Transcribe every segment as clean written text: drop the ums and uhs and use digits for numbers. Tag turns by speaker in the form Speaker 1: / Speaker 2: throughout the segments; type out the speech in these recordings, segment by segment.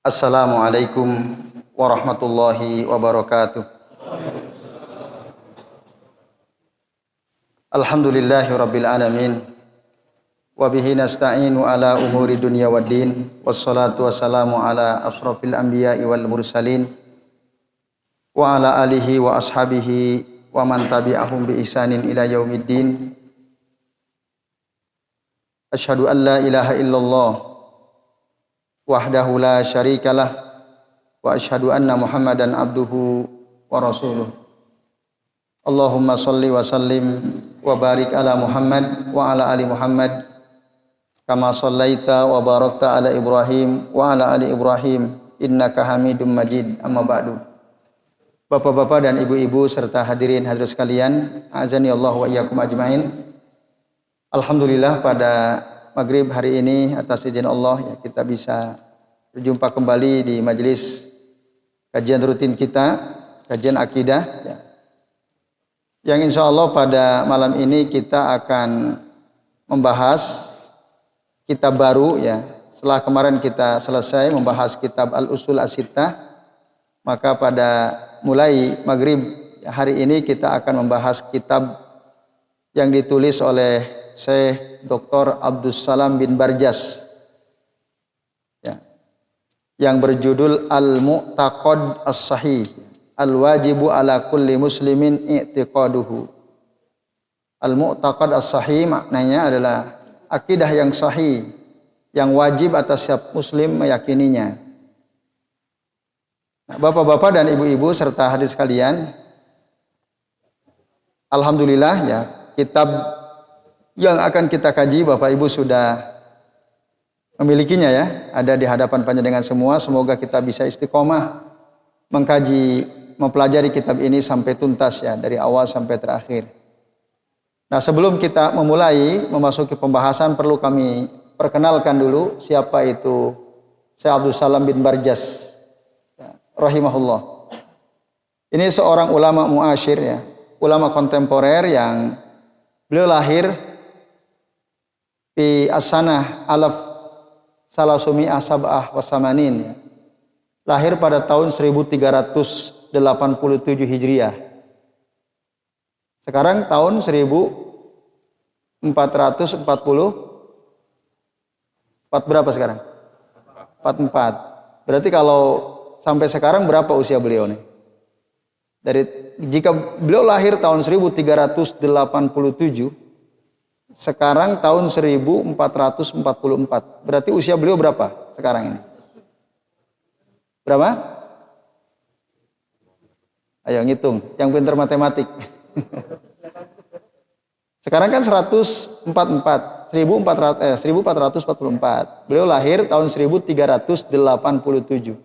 Speaker 1: Assalamualaikum warahmatullahi wabarakatuh. Alhamdulillahi rabbil alamin. Wa bihi nasta'inu ala umuri dunya waddin. Wassalatu wassalamu ala asrafil anbiya'i wal mursalin. Wa ala alihi wa ashabihi wa man tabi'ahum bi ihsanin ila yaumiddin. Asyhadu an la ilaha illallah wahdahu la syarikalah wa asyhadu anna Muhammadan abduhu wa rasuluh. Allahumma salli wa sallim wa barik ala Muhammad wa ala ali Muhammad kama sallaita wa barakta ala Ibrahim wa ala ali Ibrahim innaka Hamidum Majid. Amma ba'du. Bapak-bapak dan ibu-ibu serta hadirin hadirat sekalian, azani Allah wa iyyakum ajmain. Alhamdulillah pada maghrib hari ini atas izin Allah ya, kita bisa berjumpa kembali di majelis kajian rutin kita, kajian akidah ya. Yang insya Allah pada malam ini kita akan membahas kitab baru ya. Setelah kemarin kita selesai membahas kitab Al-Usul As-Sittah, maka pada mulai maghrib hari ini kita akan membahas kitab yang ditulis oleh Syekh Dr. Abdus Salam bin Barjas ya, yang berjudul Al-Mu'taqad As-Sahih Al-Wajibu ala kulli muslimin i'tiqaduhu. Al-Mu'taqad As-Sahih maknanya adalah akidah yang sahih yang wajib atas setiap muslim meyakininya. Nah, bapak-bapak dan ibu-ibu serta hadirin sekalian, alhamdulillah ya, kitab yang akan kita kaji Bapak Ibu sudah memilikinya ya, ada di hadapan panjenengan semua. Semoga kita bisa istiqomah mengkaji, mempelajari kitab ini sampai tuntas ya, dari awal sampai terakhir. Nah, sebelum kita memasuki pembahasan, perlu kami perkenalkan dulu siapa itu Syekh Abdul Salam bin Barjas ya, rahimahullah. Ini seorang ulama muasyir ya, ulama kontemporer yang beliau lahir di As-Sanah Alaf Salasumi'ah Sab'ah Wasamanin ya. Lahir pada tahun 1387 Hijriah. Sekarang tahun 1440. Berapa sekarang? 44. Berarti kalau sampai sekarang berapa usia beliau nih? Jika beliau lahir tahun 1387, sekarang tahun 1444. Berarti usia beliau berapa sekarang ini? Berapa? Ayo ngitung, yang pintar matematik. Sekarang kan 1444. 1444. Beliau lahir tahun 1387.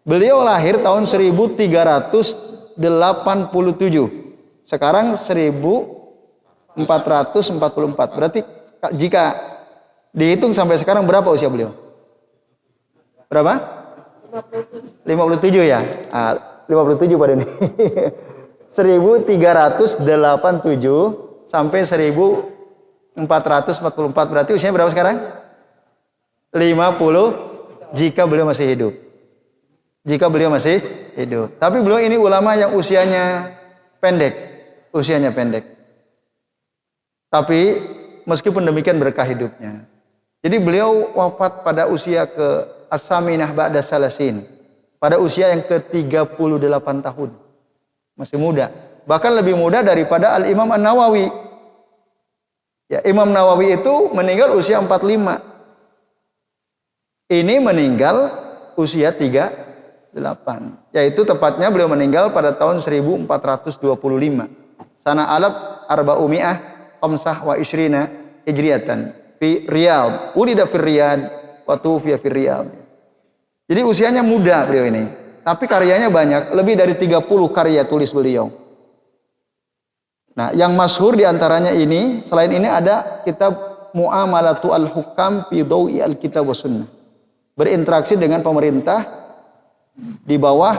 Speaker 1: Beliau lahir tahun 1387. Sekarang 1444. Berarti jika dihitung sampai sekarang berapa usia beliau? Berapa? 57 ya? 57 pada ini. 1387 sampai 1444. Berarti usianya berapa sekarang? 50 jika beliau masih hidup. Jika beliau masih hidup. Tapi beliau ini ulama yang usianya pendek. Tapi meskipun demikian berkah hidupnya. Jadi beliau wafat pada usia ke as-saminah ba'da salasin. Pada usia yang ke-38 tahun. Masih muda. Bahkan lebih muda daripada Al-Imam An-Nawawi. Ya, Imam Nawawi itu meninggal usia 45. Ini meninggal usia 38. Yaitu tepatnya beliau meninggal pada tahun 1425. Sana alaf arba'umi'ah khamsah wa ishrina hijriyatan fi Riyadh. Ulida fi Riyadh wa tufiya fi Riyadh. Jadi usianya muda beliau ini. Tapi karyanya banyak, lebih dari 30 karya tulis beliau. Nah, yang masyhur diantaranya ini, selain ini ada kitab Mu'amalatu al-Hukam fi Dawi al-Kitab wa Sunnah. Berinteraksi dengan pemerintah di bawah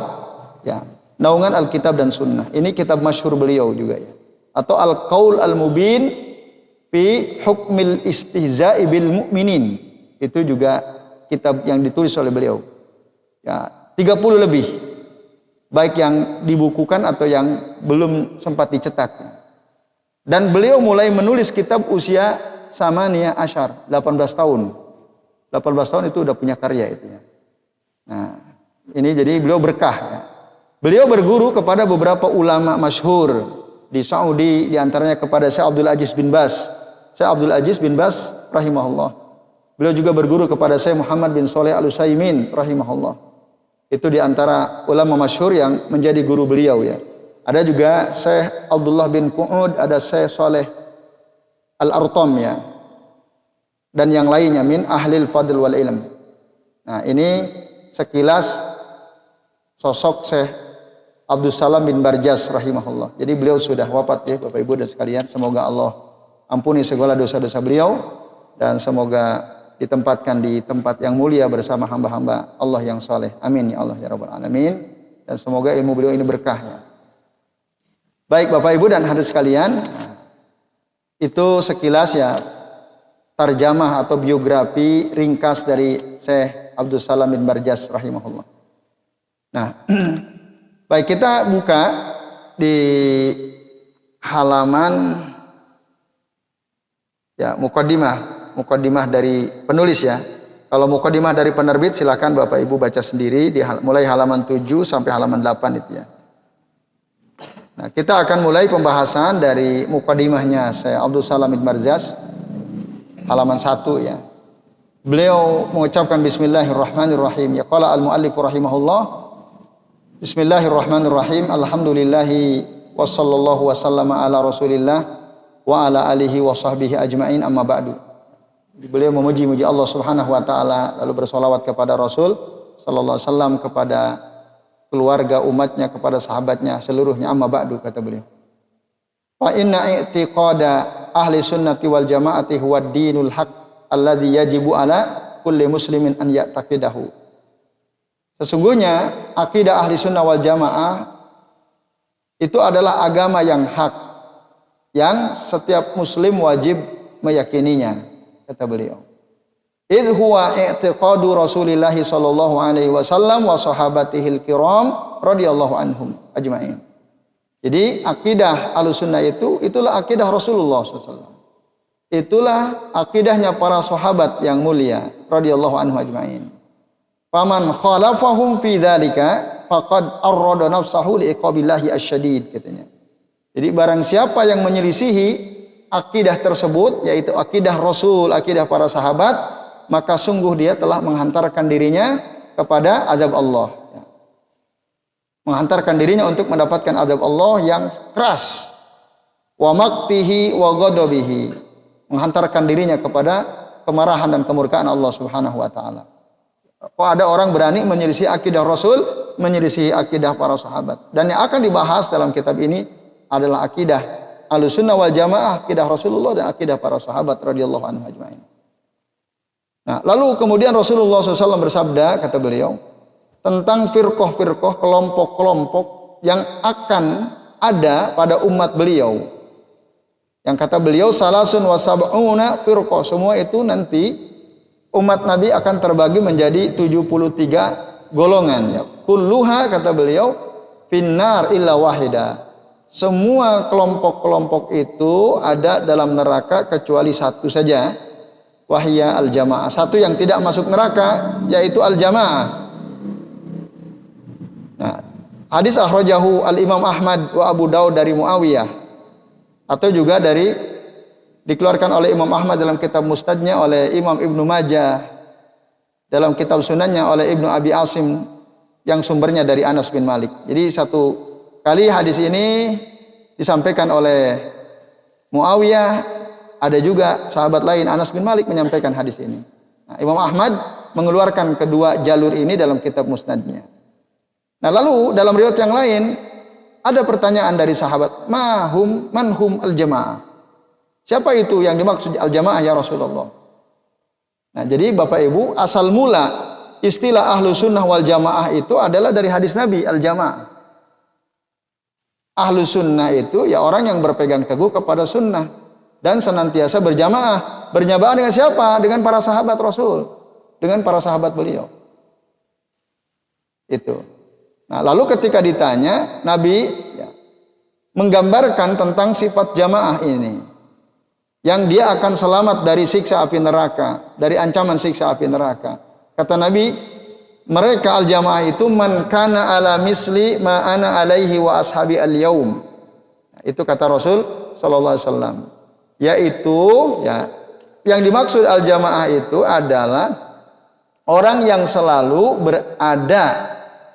Speaker 1: ya naungan Alkitab dan Sunnah. Ini kitab masyhur beliau juga ya. Atau Al-Qaul Al-Mubin fi hukmil istihza'i bil mu'minin. Itu juga kitab yang ditulis oleh beliau. Ya, 30 lebih. Baik yang dibukukan atau yang belum sempat dicetak. Dan beliau mulai menulis kitab usia samaniyah asyar, 18 tahun. 18 tahun itu udah punya karya itu ya. Nah, ini jadi beliau berkah ya. Beliau berguru kepada beberapa ulama masyhur di Saudi, di antaranya kepada Syekh Abdul Aziz bin Baz. Syekh Abdul Aziz bin Baz rahimahullah. Beliau juga berguru kepada Syekh Muhammad bin Shalih Al-Utsaimin rahimahullah. Itu di antara ulama masyhur yang menjadi guru beliau ya. Ada juga Syekh Abdullah bin Qu'ud, ada Syekh Saleh Al-Artam ya. Dan yang lainnya min ahlil fadl wal ilm. Nah, ini sekilas sosok Syekh Abdus Salam bin Barjas rahimahullah. Jadi beliau sudah wafat ya Bapak Ibu dan sekalian. Semoga Allah ampuni segala dosa-dosa beliau dan semoga ditempatkan di tempat yang mulia bersama hamba-hamba Allah yang saleh. Amin ya Allah ya rabbal alamin. Dan semoga ilmu beliau ini berkah ya. Baik Bapak Ibu dan hadirin sekalian, itu sekilas ya tarjamah atau biografi ringkas dari Syekh Abdus Salam bin Barjas rahimahullah. Nah, baik kita buka di halaman ya mukaddimah dari penulis ya. Kalau mukaddimah dari penerbit silakan Bapak Ibu baca sendiri mulai halaman 7 sampai halaman 8 itu ya. Nah, kita akan mulai pembahasan dari mukaddimahnya Syekh Abdus Salam bin Barjas halaman 1 ya. Beliau mengucapkan bismillahirrahmanirrahim. Ya qala al-muallif rahimahullah. Bismillahirrahmanirrahim. Alhamdulillahi wassallallahu wasallama ala Rasulillah wa ala alihi wa sahbihi ajmain amma ba'du. Beliau memuji-muji Allah Subhanahu wa taala lalu bersolawat kepada Rasul sallallahu alaihi wasallam, kepada keluarga umatnya, kepada sahabatnya seluruhnya, amma ba'du kata beliau. Fa inna i'tiqada ahli sunnati wal jamaati huwa dinul haq alladhi yajibu ala kulli muslimin an ya'taqidahu. Sesungguhnya akidah ahli sunnah wal jamaah itu adalah agama yang hak, yang setiap muslim wajib meyakininya, kata beliau. Idh huwa i'tiqadu Rasulillah sallallahu alaihi wasallam wa sahabatihil kiram radhiyallahu anhum ajmain. Jadi akidah Ahlussunnah itulah akidah Rasulullah SAW. Itulah akidahnya para sahabat yang mulia radhiyallahu anhu ajmain. Faman khalafahum fi dzalika faqad arrada nafsahu liiqabillahi asyadid katanya. Jadi barang siapa yang menyelisihi akidah tersebut, yaitu akidah Rasul, akidah para sahabat, maka sungguh dia telah menghantarkan dirinya kepada azab Allah. Menghantarkan dirinya untuk mendapatkan azab Allah yang keras. Wa maqtihi wa ghadabihi. Menghantarkan dirinya kepada kemarahan dan kemurkaan Allah Subhanahu wa taala. Kok ada orang berani menyelisih akidah Rasul, menyelisih akidah para sahabat. Dan yang akan dibahas dalam kitab ini adalah akidah Ahlussunnah wal Jamaah, akidah Rasulullah dan akidah para sahabat radhiyallahu anhum ajmain. Nah, lalu kemudian Rasulullah SAW bersabda, kata beliau, tentang firqah-firqah, kelompok-kelompok yang akan ada pada umat beliau. Yang kata beliau, salasun wa sab'una firqah. Semua itu nanti umat Nabi akan terbagi menjadi 73 golongan. Ya. Kulluha, kata beliau, finnar illa wahida. Semua kelompok-kelompok itu ada dalam neraka kecuali satu saja. Wahya al-jamaah. Satu yang tidak masuk neraka yaitu al-jamaah. Nah, hadis akhrajahu al-Imam Ahmad wa Abu Daud dari Muawiyah, atau juga dikeluarkan oleh Imam Ahmad dalam kitab Musnadnya, oleh Imam Ibnu Majah dalam kitab Sunannya, oleh Ibnu Abi Asim yang sumbernya dari Anas bin Malik. Jadi satu kali hadis ini disampaikan oleh Muawiyah, ada juga sahabat lain Anas bin Malik menyampaikan hadis ini. Nah, Imam Ahmad mengeluarkan kedua jalur ini dalam kitab Musnadnya. Nah, lalu dalam riwayat yang lain ada pertanyaan dari sahabat, manhum al-jamaah. Siapa itu yang dimaksud al-jamaah ya Rasulullah? Nah, jadi Bapak Ibu, asal mula istilah Ahlussunnah wal Jamaah itu adalah dari hadis Nabi, al-jamaah. Ahlussunnah itu ya orang yang berpegang teguh kepada sunnah. dan senantiasa berjamaah. Berjamaah dengan siapa? Dengan para sahabat Rasul, dengan para sahabat beliau. Itu. Nah, lalu ketika ditanya, Nabi menggambarkan tentang sifat jamaah ini, yang dia akan selamat dari siksa api neraka, dari ancaman siksa api neraka. Kata Nabi, mereka al-jamaah itu man kana ala misli ma ana alaihi wa ashabi al-yaum. Itu kata Rasul sallallahu alaihi wasallam. Yaitu yang dimaksud al-jamaah itu adalah orang yang selalu berada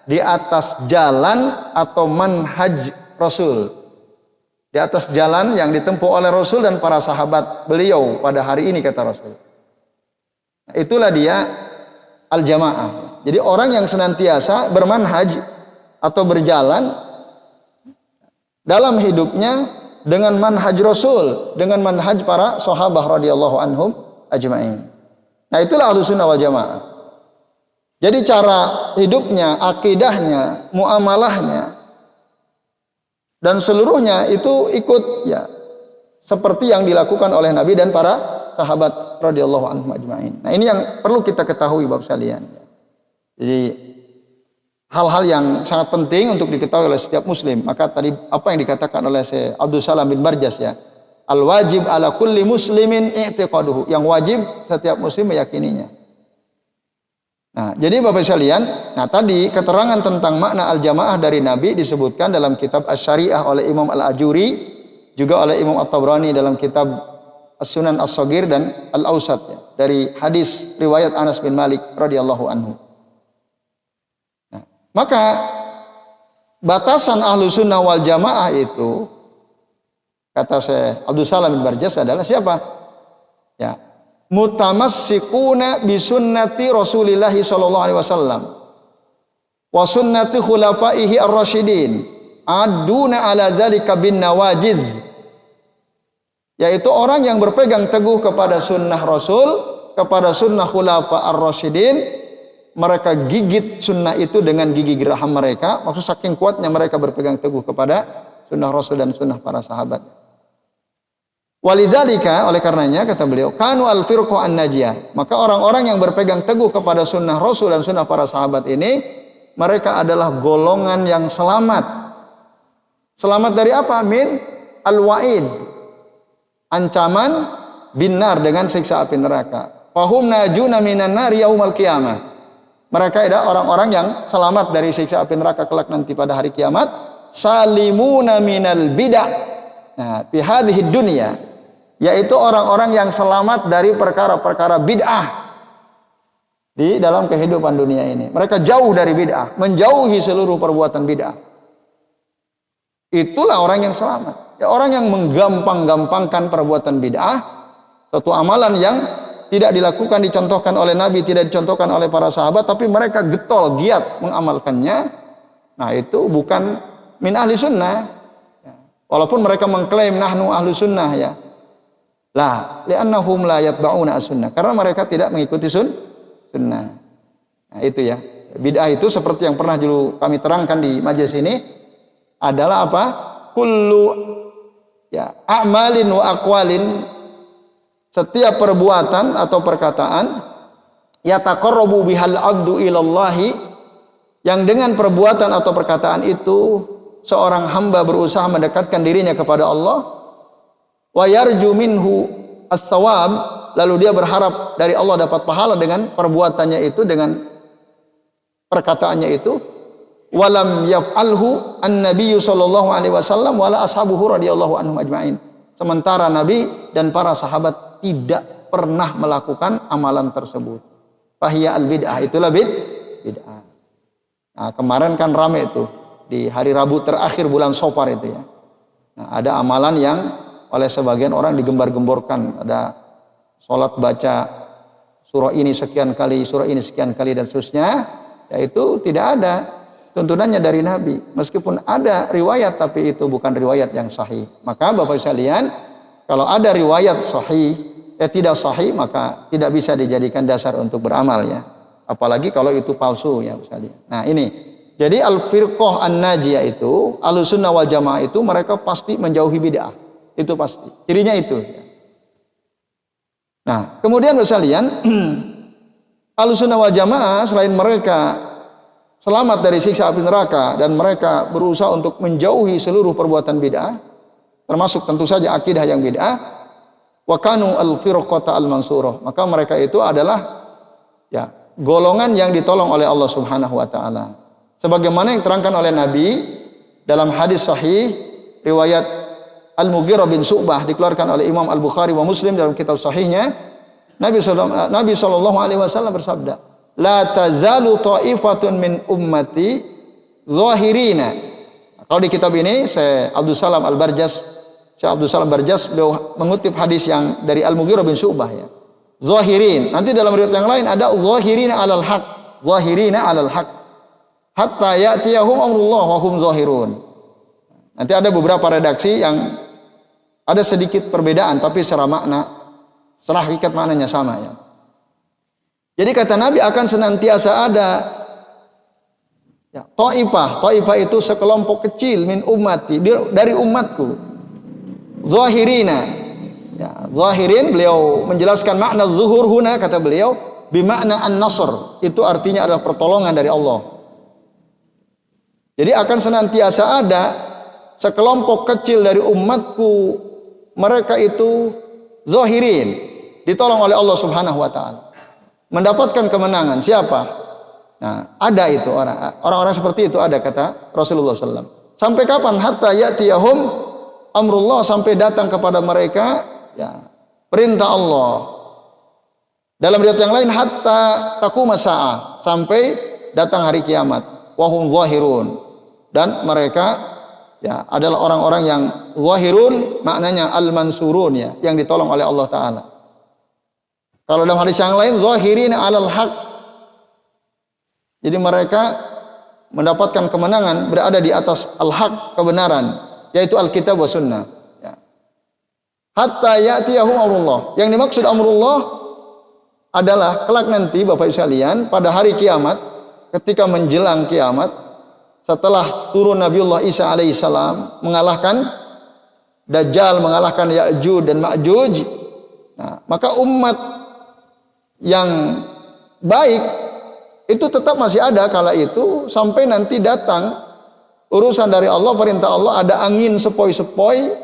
Speaker 1: di atas jalan atau manhaj Rasul. Di atas jalan yang ditempuh oleh Rasul dan para sahabat beliau pada hari ini, kata Rasul. Nah, itulah dia al-jamaah. Jadi orang yang senantiasa bermanhaj atau berjalan dalam hidupnya dengan manhaj Rasul, dengan manhaj para sahabat radhiyallahu anhum ajma'in. Nah, itulah Ahlussunnah wal Jamaah. Jadi cara hidupnya, akidahnya, muamalahnya dan seluruhnya itu ikut seperti yang dilakukan oleh Nabi dan para sahabat radhiyallahu anhum ajma'in. Nah, ini yang perlu kita ketahui Bapak sekalian. Jadi hal-hal yang sangat penting untuk diketahui oleh setiap muslim. Maka tadi apa yang dikatakan oleh Syekh Abdul Salam bin Barjas al-wajib ala kulli muslimin i'tiqaduhu, yang wajib setiap muslim meyakininya. Nah, jadi Bapak sekalian, tadi keterangan tentang makna al-jamaah dari Nabi disebutkan dalam kitab Asy-Syariah oleh Imam Al-Ajuri, juga oleh Imam At-Tabrani dalam kitab As-Sunan As-Shaghir dan Al-Awsat, dari hadis riwayat Anas bin Malik radhiyallahu anhu. Maka batasan Ahlussunnah wal Jamaah itu, kata Syekh Abdul Salam bin Barjas, adalah siapa? Mutamassikuna bi sunnati Rasulillah sallallahu alaihi wasallam wa sunnati khulafaihi ar-rasyidin aduna ala dzalika bin nawajiz. Yaitu orang yang berpegang teguh kepada sunnah Rasul, kepada sunnah khulafa ar-rasyidin. Mereka gigit sunnah itu dengan gigi geraham mereka. Maksud saking kuatnya mereka berpegang teguh kepada sunnah Rasul dan sunnah para sahabat. Walidzalika, oleh karenanya kata beliau, kanu al-firqah an-najiyah. Maka orang-orang yang berpegang teguh kepada sunnah Rasul dan sunnah para sahabat ini, mereka adalah golongan yang selamat. Selamat dari apa? Min al-wa'id, ancaman binar, dengan siksa api neraka. Fahum najuna minan nar yaumal qiyamah. Mereka adalah orang-orang yang selamat dari siksa api neraka kelak nanti pada hari kiamat. Salimuna minal bid'ah. Nah, fi hadhihi dunya, yaitu orang-orang yang selamat dari perkara-perkara bid'ah di dalam kehidupan dunia ini. Mereka jauh dari bid'ah, menjauhi seluruh perbuatan bid'ah. Itulah orang yang selamat. Orang yang menggampang-gampangkan perbuatan bid'ah, suatu amalan yang tidak dilakukan, dicontohkan oleh Nabi, tidak dicontohkan oleh para sahabat, tapi mereka getol, giat mengamalkannya. Nah, itu bukan min ahli sunnah. Walaupun mereka mengklaim nahnu ahli sunnah li'annahum la yatba'una as-sunnah, karena mereka tidak mengikuti sunnah. Nah, itu bid'ah itu seperti yang pernah dulu kami terangkan di majelis ini adalah apa? Kullu a'malin wa aqwalin, setiap perbuatan atau perkataan yataqarrabu bihal abdu ilallahi, yang dengan perbuatan atau perkataan itu seorang hamba berusaha mendekatkan dirinya kepada Allah, wa yarju minhu as-sawab, lalu dia berharap dari Allah dapat pahala dengan perbuatannya itu, dengan perkataannya itu. Walam yaf'alhu an-nabiyyu sallallahu alaihi wasallam wala ashabuhu radhiyallahu anhum ajma'in. Sementara Nabi dan para sahabat tidak pernah melakukan amalan tersebut. Fahiya al-bid'ah, itulah bid'ah. Nah, kemarin kan rame itu di hari Rabu terakhir bulan Safar itu Nah, ada amalan yang oleh sebagian orang digembar-gemborkan. Ada sholat baca surah ini sekian kali, surah ini sekian kali dan seterusnya. Yaitu tidak ada tuntunannya dari Nabi. Meskipun ada riwayat, tapi itu bukan riwayat yang sahih. Maka Bapak sekalian, kalau ada riwayat sahih, tidak sahih, maka tidak bisa dijadikan dasar untuk beramal Apalagi kalau itu palsu Bapak sekalian. Nah, ini. Jadi al-firqah an-najiyah itu, Ahlussunnah wal Jamaah itu, mereka pasti menjauhi bid'ah. Itu pasti. Cirinya itu. Nah, kemudian sekalian, Ahlussunnah wal Jamaah selain mereka selamat dari siksa api neraka dan mereka berusaha untuk menjauhi seluruh perbuatan bid'ah, termasuk tentu saja akidah yang bid'ah, wa kanu al-firqata al-mansurah. Maka mereka itu adalah ya, golongan yang ditolong oleh Allah Subhanahu wa taala. Sebagaimana yang terangkan oleh Nabi dalam hadis sahih riwayat Al-Mughirah bin Syu'bah dikeluarkan oleh Imam Al-Bukhari wa Muslim dalam kitab sahihnya, Nabi sallallahu alaihi wasallam bersabda, "La tazalu ta'ifatun min ummati zahirina." Kalau di kitab ini Syekh Abdul Salam Barjas beliau mengutip hadis yang dari Al-Mughirah bin Syu'bah ya. Zahirin. Nanti dalam riwayat yang lain ada zahirina 'alal haq. Zahirina 'alal haq. Hatta ya'tiyahum amrullah wa hum zahirun. Nanti ada beberapa redaksi yang ada sedikit perbedaan, tapi secara makna, secara hakikat maknanya sama ya. Jadi kata Nabi akan senantiasa ada ya, Ta'ifah itu sekelompok kecil min ummati, dari umatku. Zahirina. Ya, zahirin beliau menjelaskan makna zuhur huna, kata beliau, bimakna an-nasr. Itu artinya adalah pertolongan dari Allah. Jadi akan senantiasa ada sekelompok kecil dari umatku, mereka itu zahirin, ditolong oleh Allah Subhanahu wa taala, mendapatkan kemenangan. Siapa? Nah, ada itu orang-orang seperti itu ada, kata Rasulullah SAW. Sampai kapan? Hatta ya'tiyahum amrullah, sampai datang kepada mereka ya perintah Allah. Dalam riwayat yang lain hatta taquma sa'ah, sampai datang hari kiamat. Wahum zahirun, dan mereka ya adalah orang-orang yang zahirun, maknanya al-mansurun ya, yang ditolong oleh Allah taala. Kalau dalam hadis yang lain zahirin 'alal haq. Jadi mereka mendapatkan kemenangan berada di atas al-haq, kebenaran, yaitu Alkitab wa sunnah ya. Hatta ya'tiyahum amrullah. Yang dimaksud amrullah adalah kelak nanti Bapak Ibu sekalian pada hari kiamat, ketika menjelang kiamat, setelah turun Nabiullah Isa alaihissalam mengalahkan Dajjal, mengalahkan Ya'juj dan Ma'juj, nah, maka umat yang baik itu tetap masih ada kala itu, sampai nanti datang urusan dari Allah, perintah Allah, ada angin sepoi-sepoi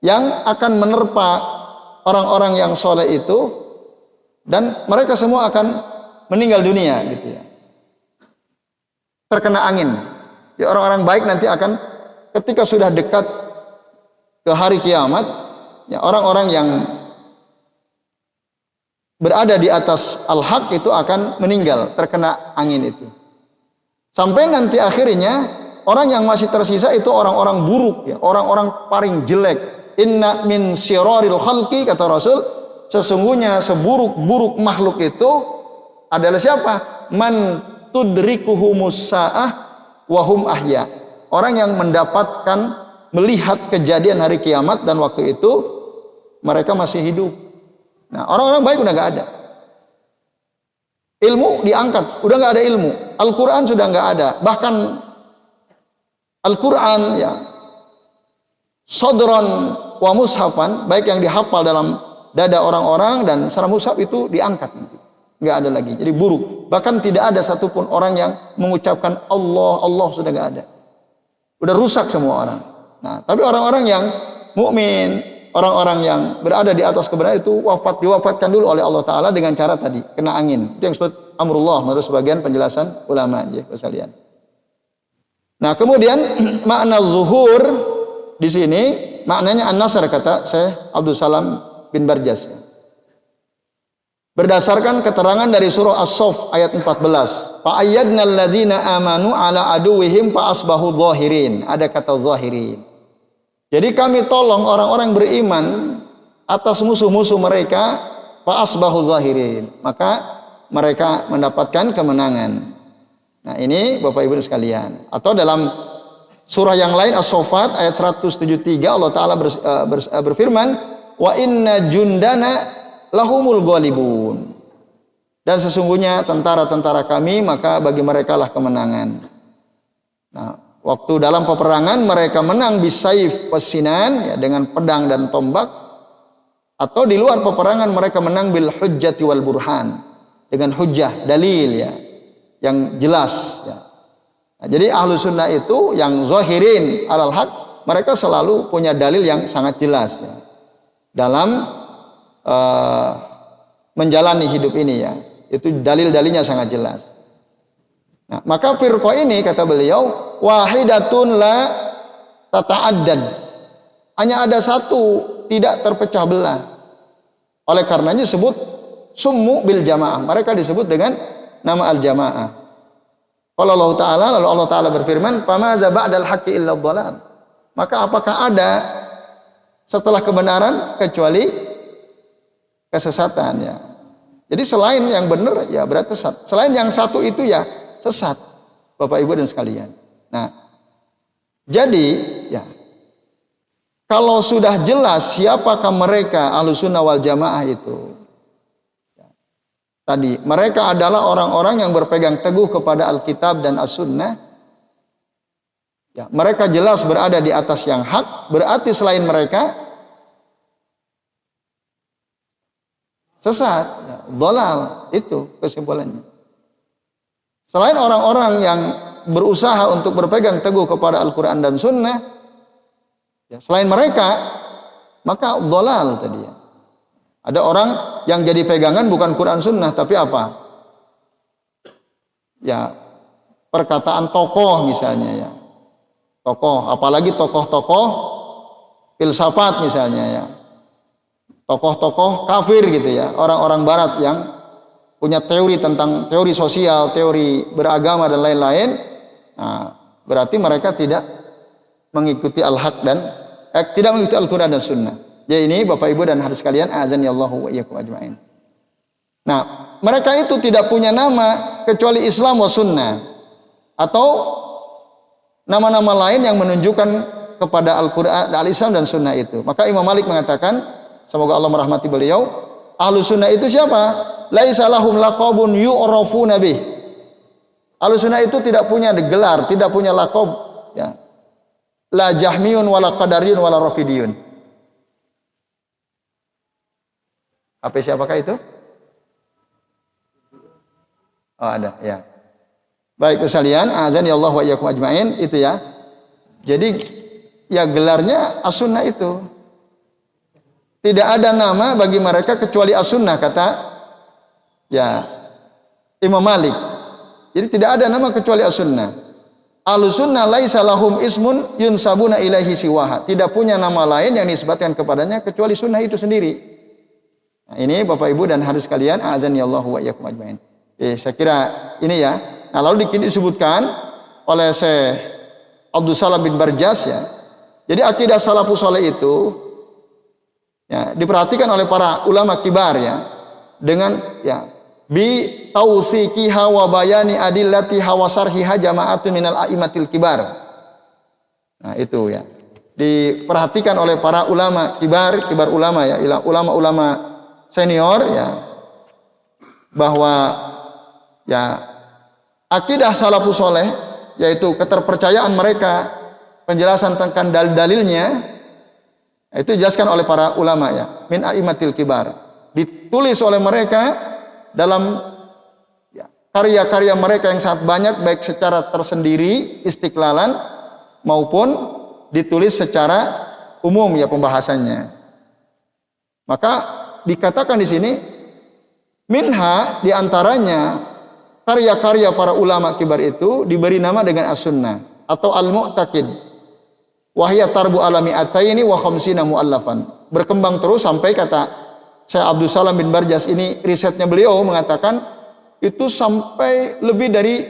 Speaker 1: yang akan menerpa orang-orang yang soleh itu, dan mereka semua akan meninggal dunia gitu ya, terkena angin. Ya, orang-orang baik nanti akan, ketika sudah dekat ke hari kiamat ya, orang-orang yang berada di atas al-haq itu akan meninggal, terkena angin itu, sampai nanti akhirnya orang yang masih tersisa itu orang-orang buruk ya, orang-orang paling jelek. Inna min syiraril khalqi, kata Rasul, sesungguhnya seburuk-buruk makhluk itu adalah siapa? Man tudrikuhumus sa'ah wahum ahya. Orang yang mendapatkan, melihat kejadian hari kiamat dan waktu itu mereka masih hidup. Nah, orang-orang baik udah gak ada. Ilmu diangkat, udah gak ada ilmu. Al-Quran sudah gak ada. Bahkan Al-Quran ya, sodron wa mushafan, baik yang dihafal dalam dada orang-orang dan secara mushaf itu diangkat. Nggak ada lagi, jadi buruk. Bahkan tidak ada satupun orang yang mengucapkan Allah sudah nggak ada. Udah rusak semua orang. Nah, tapi orang-orang yang mukmin, orang-orang yang berada di atas kebenaran itu diwafatkan dulu oleh Allah Taala dengan cara tadi, kena angin. Itu yang disebut amrullah menurut sebagian penjelasan ulama ya sekalian. Nah, kemudian makna zuhur di sini maknanya an-nasr, kata Syekh Abdul Salam bin Barjas. Berdasarkan keterangan dari surah As-Saff ayat 14, fa'ayyadnal ladzina amanu ala aduwwihim fa asbahu zahirin. Ada kata zahirin. Jadi kami tolong orang-orang beriman atas musuh-musuh mereka, fa asbahu zahirin. Maka mereka mendapatkan kemenangan. Nah, ini Bapak Ibu sekalian. Atau dalam surah yang lain As-Saffat ayat 173 Allah Taala berfirman, wa inna jundana lahumul ghalibun. Dan sesungguhnya tentara-tentara kami, maka bagi mereka lah kemenangan. Nah, waktu dalam peperangan mereka menang bisayf wasinan ya, dengan pedang dan tombak, Atau di luar peperangan mereka menang bil hujjati wal burhan, dengan hujjah, dalil ya, yang jelas ya. Nah, jadi ahlu sunnah itu yang zahirin alal haq, mereka selalu punya dalil yang sangat jelas ya, dalam menjalani hidup ini ya. Itu dalil-dalilnya sangat jelas. Nah, maka firqah ini kata beliau wahidatun la tata'addad, hanya ada satu, tidak terpecah belah. Oleh karenanya disebut summu bil jamaah, mereka disebut dengan nama al jamaah. Kalau Allah Ta'ala, lalu Allah Ta'ala berfirman, "Famadza ba'dal haqqi illa dhalal." Maka apakah ada setelah kebenaran kecuali kesesatan ya. Jadi selain yang benar ya berarti sesat. Selain yang satu itu ya sesat. Bapak Ibu dan sekalian. Nah, jadi ya, kalau sudah jelas siapakah mereka Ahlussunnah wal Jamaah itu, ya, tadi mereka adalah orang-orang yang berpegang teguh kepada Alkitab dan As-Sunnah. Ya, mereka jelas berada di atas yang hak, berarti selain mereka sesat, ya, dhalal, itu kesimpulannya. Selain orang-orang yang berusaha untuk berpegang teguh kepada Al-Quran dan Sunnah, ya, selain mereka, maka dhalal tadi ya. Ada orang yang jadi pegangan bukan Quran Sunnah, tapi apa? Ya, perkataan tokoh misalnya ya. Tokoh, apalagi tokoh-tokoh filsafat misalnya ya. Tokoh-tokoh kafir gitu ya. Orang-orang barat yang punya teori tentang teori sosial, teori beragama dan lain-lain. Nah, berarti mereka tidak mengikuti al-haq dan tidak mengikuti Al-Quran dan Sunnah. Jadi ini Bapak Ibu dan hadirin sekalian, azanillahu wa iyyakum ajmain. Nah, mereka itu tidak punya nama kecuali Islam wa Sunnah, atau nama-nama lain yang menunjukkan kepada Al-Quran, Al-Islam dan Sunnah itu. Maka Imam Malik mengatakan, semoga Allah merahmati beliau, Ahlu Sunnah itu siapa? Laisa lahum laqabun yu'rafuna bih. Ahlu Sunnah itu tidak punya gelar, tidak punya laqab ya. La Jahmiyun wala Qadariyun wala Rafidiyun. Apa siapakah itu? Oh, ada ya. Baik sekalian, azan ya Allah wa iyyakum ajmain, itu ya. Jadi ya gelarnya As-Sunnah itu. Tidak ada nama bagi mereka kecuali As-Sunnah, kata ya Imam Malik. Jadi tidak ada nama kecuali As-Sunnah. Ahlussunnah laisa lahum ismun yunsabuna ilaihi siwaha. Tidak punya nama lain yang disebutkan kepadanya kecuali sunnah itu sendiri. Nah, ini Bapak Ibu dan hadirin sekalian, azan ya Allah wa iyyakum ajmain. Saya kira ini ya. Nah, lalu disebutkan oleh Syekh Abdul Salam bin Barjas ya. Jadi akidah salafus saleh itu ya, diperhatikan oleh para ulama kibar ya, dengan ya bi tausiqiha wa bayani adillatiha wa sarhiha jama'atun minal a'immatil kibar. Nah, itu ya. Diperhatikan oleh para ulama kibar, kibar ulama ya, ulama-ulama senior ya, bahwa ya akidah salafus saleh, yaitu keterpercayaan mereka, penjelasan tentang dalil-dalilnya, itu dijelaskan oleh para ulama ya, min a'immatil kibar. Ditulis oleh mereka dalam ya, karya-karya mereka yang sangat banyak, baik secara tersendiri, istiqlalan, maupun ditulis secara umum ya pembahasannya. Maka dikatakan di sini, minha diantaranya karya-karya para ulama kibar itu diberi nama dengan As-Sunnah atau Al-Mu'taqid. Wahya tarbu alami ataini wa khamsina mu'allafan. Berkembang terus sampai kata Syekh Abdul Salam bin Barjas, ini risetnya beliau mengatakan itu sampai lebih dari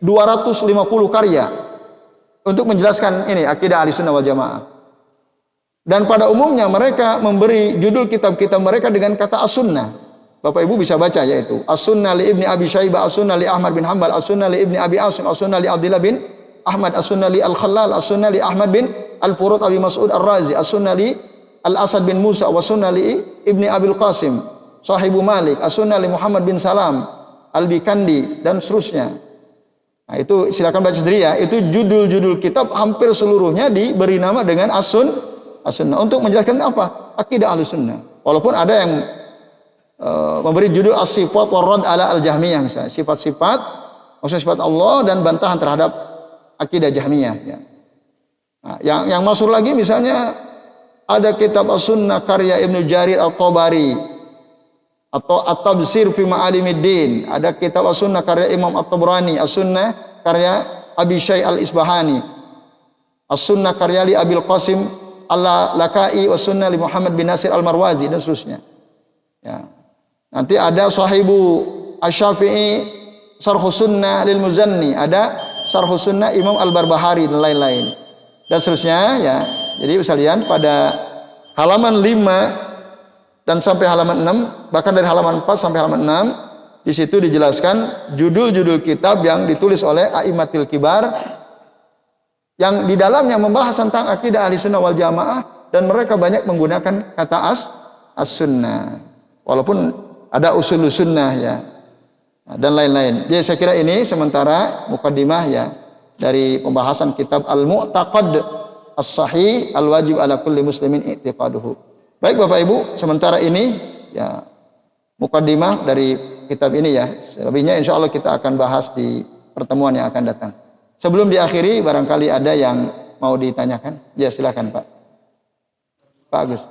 Speaker 1: 250 karya untuk menjelaskan ini akidah Ahlussunnah wal Jamaah. Dan pada umumnya mereka memberi judul kitab-kitab mereka dengan kata As-Sunnah. Bapak Ibu bisa baca, yaitu As-Sunnah li Ibni Abi Syaibah, As-Sunnah li Ahmad bin Hanbal, As-Sunnah li Ibni Abi Asim, As-Sunnah li Abdullah bin Ahmad, As-Sunnah li Al-Khallal, As-Sunnah li Ahmad bin Al-Furud Abi Mas'ud Ar-Razi, As-Sunnah li Al-Asad bin Musa, As-Sunnah li Ibni Abil Qasim Sahibu Malik, As-Sunnah li Muhammad bin Salam Al-Bikandi, dan seterusnya. Nah, itu silakan baca sendiri ya. Itu judul-judul kitab hampir seluruhnya diberi nama dengan As-Sunnah untuk menjelaskan apa? Akidah Ahlussunnah. Walaupun ada yang memberi judul as-sifat warad ala al-jahmiyah, misalnya sifat-sifat, maksudnya sifat Allah dan bantahan terhadap akidah Jahmiyah. Ya. Nah, yang masuk lagi misalnya ada kitab As-Sunnah karya Ibnu Jarir At-Tabari atau At-Tabsir fi Ma'alimiddin, ada kitab As-Sunnah karya Imam At-Tabrani, As-Sunnah karya Abi Syai' Al-Isbahani, As-Sunnah karya li Abil Qasim Al-Lakai, As-Sunnah li Muhammad bin Nasir Al-Marwazi dan seterusnya. Ya. Nanti ada Sahibu Asy-Syafi'i Syarhus Sunnah lil Muzanni, ada Syarhus Sunnah Imam Al-Barbahari dan lain-lain. Dan seterusnya ya. Jadi sekalian pada halaman 5 dan sampai halaman 6, bahkan dari halaman 4 sampai halaman 6, di situ dijelaskan judul-judul kitab yang ditulis oleh A'immatul Kibar yang di dalamnya membahas tentang akidah Ahlussunnah wal Jamaah, dan mereka banyak menggunakan kata as-sunnah. Walaupun ada usul sunnah ya, dan lain-lain. Jadi saya kira ini sementara mukaddimah ya dari pembahasan kitab Al-Mu'taqad As-Sahih Al-Wajib ala kulli muslimin i'tiqaduhu. Baik Bapak Ibu, sementara ini ya mukaddimah dari kitab ini ya. Selebihnya insya Allah kita akan bahas di pertemuan yang akan datang. Sebelum diakhiri, barangkali ada yang mau ditanyakan. Ya silakan Pak. Pak Agus.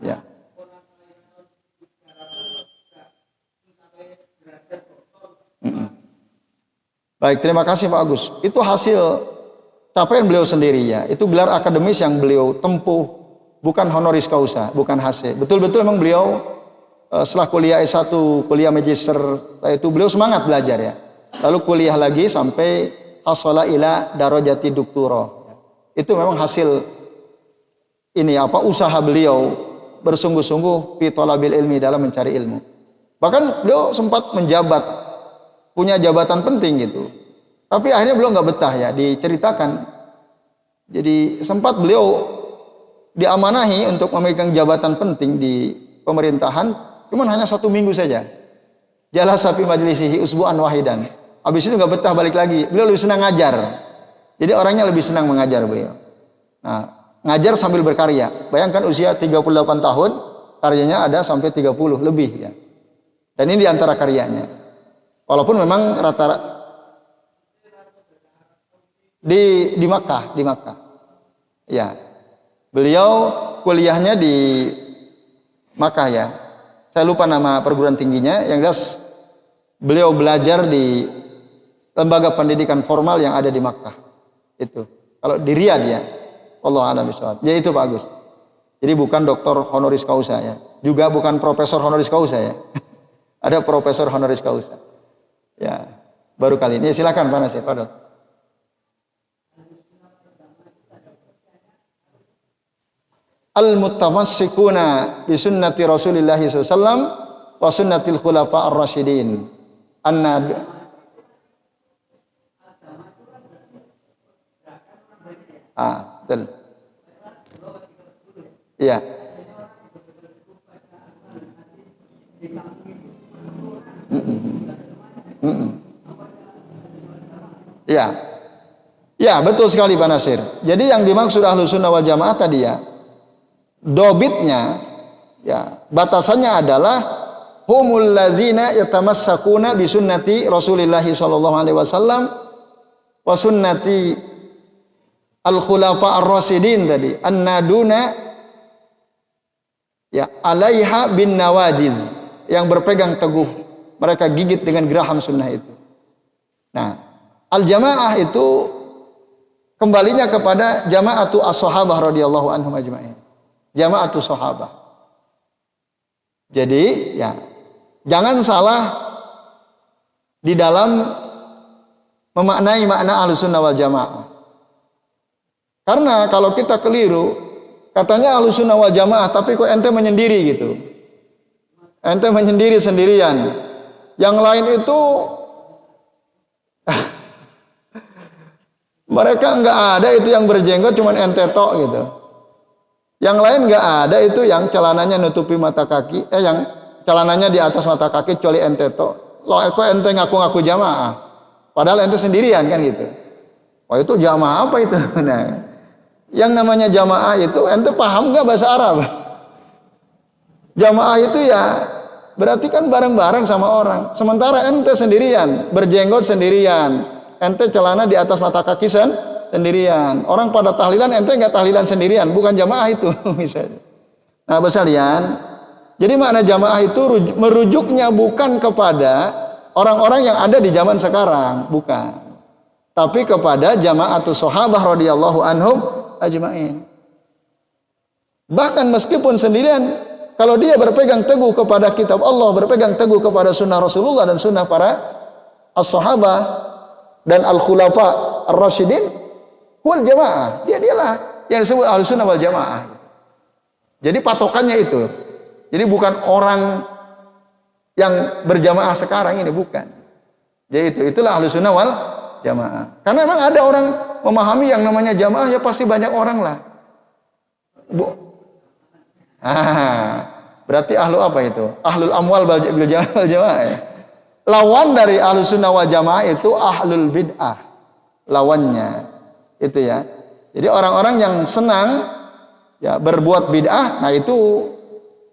Speaker 1: Ya. Baik, terima kasih Pak Agus. Itu hasil capaian beliau sendiri ya. Itu gelar akademis yang beliau tempuh, bukan honoris causa, bukan HC. Betul-betul memang beliau setelah kuliah S1, kuliah magister, itu beliau semangat belajar ya. Lalu kuliah lagi sampai hasala ila darajati doktora. Itu memang hasil ini usaha beliau bersungguh-sungguh fi talabil ilmi, dalam mencari ilmu. Bahkan beliau sempat menjabat, punya jabatan penting gitu. Tapi akhirnya beliau nggak betah ya, diceritakan. Jadi sempat beliau diamanahi untuk memegang jabatan penting di pemerintahan, cuman hanya 1 minggu saja. Jalasa fi majlisihi usbu'an wahidan. Habis itu nggak betah, balik lagi. Beliau lebih senang ngajar. Jadi orangnya lebih senang mengajar beliau. Nah, ngajar sambil berkarya. Bayangkan usia 38 tahun, karyanya ada sampai 30 lebih ya. Dan ini diantara karyanya. Walaupun memang rata-rata di Makkah, ya. Beliau kuliahnya di Makkah ya. Saya lupa nama perguruan tingginya. Yang jelas beliau belajar di lembaga pendidikan formal yang ada di Makkah. Itu. Kalau di Riyadh ya. Allah a'lam bishawab. Jadi itu Pak Agus. Jadi bukan doktor honoris causa ya. Juga bukan profesor honoris causa ya. Ada profesor honoris causa. Ya, baru kali ini. Silakan Pak Nasir. Padahal. Al-muttamassikuna bi sunnati Rasulillah SAW wa sunnatil khulafa ar-rasyidin. Betul. Iya. Iya. Ya, betul sekali Pak Nasir. Jadi yang dimaksud Ahlussunnah wal Jamaah tadi ya, dobitnya ya, batasannya adalah humul ladzina yatamassakuna bi sunnati Rasulillah sallallahu alaihi wasallam wa sunnati al-khulafa ar-rasyidin tadi, an-naduna ya alaiha bin nawadid, yang berpegang teguh, mereka gigit dengan geraham sunnah itu. Nah, al-jamaah itu kembalinya kepada jama'atu as-sahabah radhiyallahu anhum ajma'in. Jama'atu sahabah. Jadi ya, jangan salah di dalam memaknai makna Ahlussunnah wal Jamaah. Karena kalau kita keliru, katanya Ahlussunnah wal Jamaah, tapi kok ente menyendiri gitu. Ente menyendiri sendirian. Yang lain itu mereka enggak ada itu yang berjenggot, cuman ente tok gitu. Yang lain enggak ada itu yang celananya nutupi mata kaki, yang celananya di atas mata kaki kecuali ente tok. Loh, kok ente ngaku-ngaku jamaah? Padahal ente sendirian kan gitu. Wah itu jamaah apa itu? Nah, yang namanya jamaah itu, ente paham nggak bahasa Arab? Jamaah itu ya berarti kan bareng-bareng sama orang. Sementara ente sendirian, berjenggot sendirian, ente celana di atas mata kaki sendirian. Orang pada tahlilan, ente nggak tahlilan sendirian, bukan jamaah itu misalnya. Nah, Bapak sekalian, jadi makna jamaah itu merujuknya bukan kepada orang-orang yang ada di zaman sekarang, bukan. Tapi kepada jamaatus sahabah radhiyallahu anhum ajmain. Bahkan meskipun sendirian, kalau dia berpegang teguh kepada kitab Allah, berpegang teguh kepada sunnah Rasulullah dan sunnah para as-sahabah dan al-khulafa ar-rasyidin, wal jamaah, dialah yang disebut ahlussunnah wal jamaah. Jadi patokannya itu. Jadi bukan orang yang berjamaah sekarang ini, bukan. Jadi itulah ahlussunnah wal jamaah. Karena memang ada orang memahami yang namanya jamaah ya pasti banyak orang lah. Berarti ahlu apa itu? Ahlul amwal bil jamaah ya. Lawan dari ahlussunnah wal jamaah itu ahlul bid'ah. Lawannya itu ya. Jadi orang-orang yang senang ya berbuat bid'ah, nah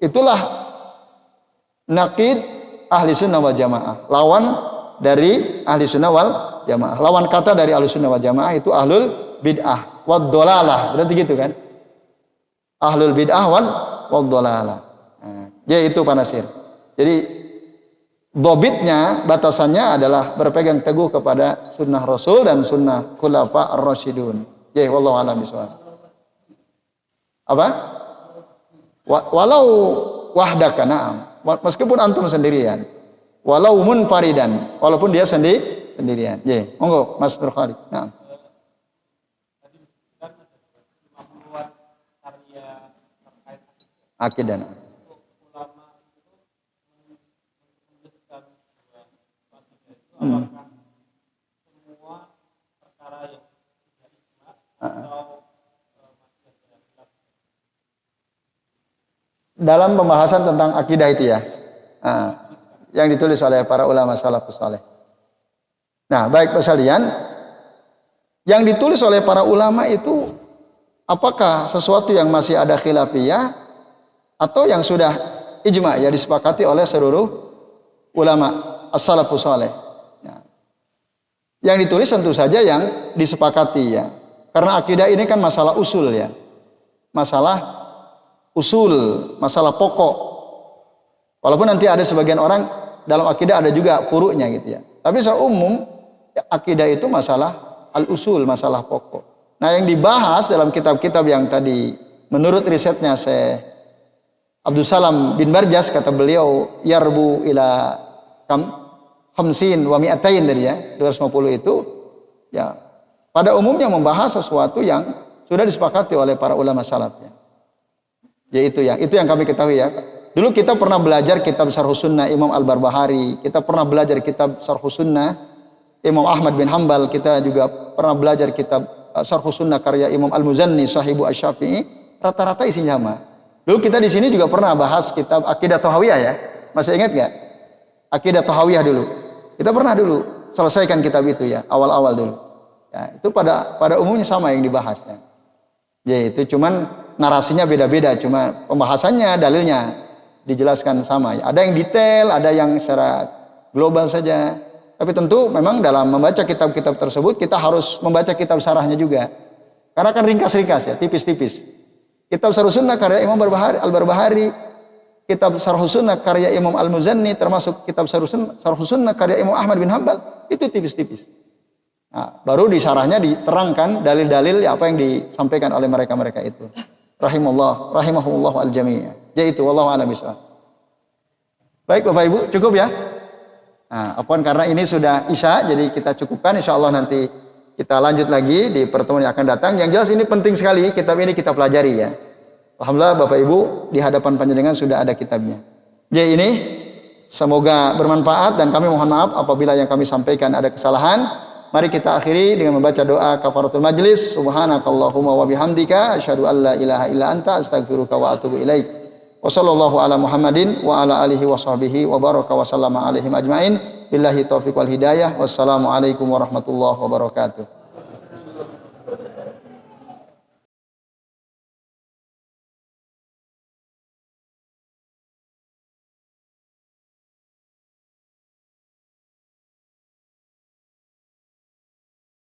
Speaker 1: itulah naqid ahli sunnah wal jamaah. Lawan dari ahli sunnah wal jamaah. Lawan kata dari ahli sunnah wal jamaah itu ahlul bid'ah wad dolalah. Berarti gitu kan? Ahlul bid'ah wad dolalah. Nah, ya itu Pak Nasir. Jadi dobitnya, batasannya adalah berpegang teguh kepada sunnah Rasul dan sunnah khulafa ar-rasyidun. Ya, wallahu a'lam bishawab. Apa? Walau wahdaka, na'am. Meskipun antum sendirian. Walau munfaridan, walaupun dia sendirian. Ya, monggo Mas Nur Khalid. Na'am. Akidah. Dalam pembahasan tentang akidah itu ya, yang ditulis oleh para ulama salafus saleh. Nah, baik Bapak sekalian, yang ditulis oleh para ulama itu apakah sesuatu yang masih ada khilafiyah atau yang sudah ijma, ya disepakati oleh seluruh ulama as-salafus saleh. Nah, yang ditulis tentu saja yang disepakati ya, karena akidah ini kan masalah usul ya, masalah usul, masalah pokok. Walaupun nanti ada sebagian orang dalam akidah ada juga furu'nya gitu ya. Tapi secara umum akidah itu masalah al-usul, masalah pokok. Nah, yang dibahas dalam kitab-kitab yang tadi menurut risetnya Syekh Abdul Salam bin Barjas, kata beliau yarbu ila khamsin wa mi'atain tadi ya, 250 itu ya pada umumnya membahas sesuatu yang sudah disepakati oleh para ulama salafnya. Ya itu yang kami ketahui ya. Dulu kita pernah belajar kitab Syarhus Sunnah Imam Al-Barbahari, kita pernah belajar kitab Syarhus Sunnah Imam Ahmad bin Hanbal, kita juga pernah belajar kitab Syarhus Sunnah karya Imam Al-Muzanni Sahibu Asy-Syafi'i, rata-rata isinya sama. Dulu kita di sini juga pernah bahas kitab Aqidah Thahawiyah ya. Masih ingat enggak? Aqidah Thahawiyah dulu. Kita pernah dulu selesaikan kitab itu ya, awal-awal dulu. Ya, itu pada umumnya sama yang dibahasnya. Ya itu cuman narasinya beda-beda, cuma pembahasannya, dalilnya dijelaskan sama. Ada yang detail, ada yang secara global saja. Tapi tentu memang dalam membaca kitab-kitab tersebut kita harus membaca kitab syarahnya juga. Karena kan ringkas-ringkas ya, tipis-tipis. Kitab Syarhus Sunnah karya Imam Al-Barbahari, kitab Syarhus Sunnah karya Imam Al-Muzanni, termasuk kitab Syarhus Sunnah karya Imam Ahmad bin Hanbal, itu tipis-tipis. Nah, baru di syarahnya diterangkan dalil-dalil apa yang disampaikan oleh mereka-mereka itu. Rahimahullah al-jami'. Yaitu wallahu a'lam bishawab. Baik Bapak Ibu, cukup ya? Nah, apapun karena ini sudah Isya, jadi kita cukupkan, insyaallah nanti kita lanjut lagi di pertemuan yang akan datang. Yang jelas ini penting sekali, kitab ini kita pelajari ya. Alhamdulillah Bapak Ibu di hadapan panjenengan sudah ada kitabnya. Jadi ini semoga bermanfaat dan kami mohon maaf apabila yang kami sampaikan ada kesalahan. Mari kita akhiri dengan membaca doa kafaratul majlis. Subhanakallahumma wa bihamdika asyhadu an la ilaha illa anta astaghfiruka wa atubu ilaik. Wa sallallahu ala Muhammadin wa ala alihi wa sahbihi wa baraka wa sallama alaihim ajmain. Billahi taufiq wal hidayah. Wassalamu alaikum warahmatullahi wabarakatuh.